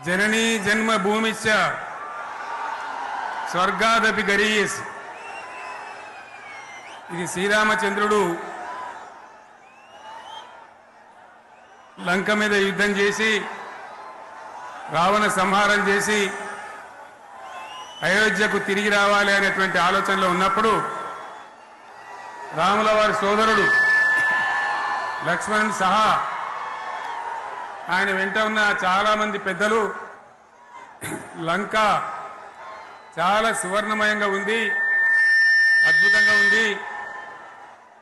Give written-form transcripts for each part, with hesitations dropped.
जननी जन्मभूमिश्च स्वर्गादपि गरीयसी। ఇది శ్రీరామచంద్రుడు లంక మీద యుద్ధం చేసి రావణ సంహారం చేసి అయోధ్యకు తిరిగి రావాలి అనేటువంటి ఆలోచనలో ఉన్నప్పుడు రాముల వారి సోదరుడు లక్ష్మణుడు సహా ఆయన వెంట ఉన్న చాలా మంది పెద్దలు లంక చాలా సువర్ణమయంగా ఉంది, అద్భుతంగా ఉంది,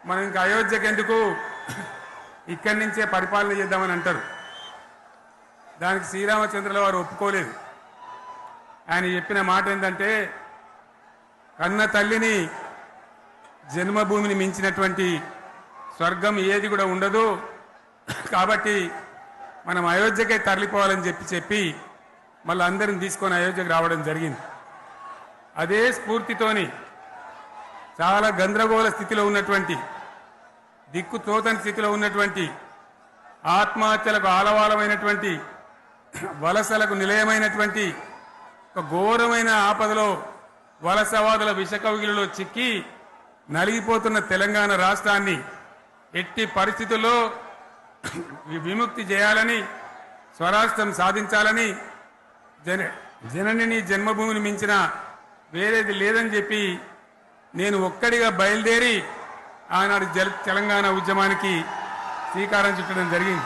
మనం ఇంకా అయోధ్యకి ఎందుకు ఇక్కడి నుంచే పరిపాలన చేద్దామని అంటారు. దానికి శ్రీరామచంద్రుల వారు ఒప్పుకోలేదు. ఆయన చెప్పిన మాట ఏంటంటే, కన్న తల్లిని జన్మభూమిని మించినటువంటి స్వర్గం ఏది కూడా ఉండదు, కాబట్టి మనం అయోధ్యకే తరలిపోవాలని చెప్పి మళ్ళీ అందరిని తీసుకొని అయోధ్యకు రావడం జరిగింది. అదే స్ఫూర్తితోని చాలా గందరగోళ స్థితిలో ఉన్నటువంటి, దిక్కు తోతని స్థితిలో ఉన్నటువంటి, ఆత్మహత్యలకు ఆలవాలమైనటువంటి, వలసలకు నిలయమైనటువంటి ఒక ఘోరమైన ఆపదలో వలసవాదుల విషకవిగిలిలో చిక్కి నలిగిపోతున్న తెలంగాణ రాష్ట్రాన్ని ఎట్టి పరిస్థితుల్లో విముక్తి చేయాలని, స్వరాష్ట్రం సాధించాలని, జనని జన్మభూమిని మించిన వేరేది లేదని చెప్పి నేను ఒక్కడిగా బయలుదేరి ఆనాడు తెలంగాణ ఉద్యమానికి శ్రీకారం చుట్టడం జరిగింది.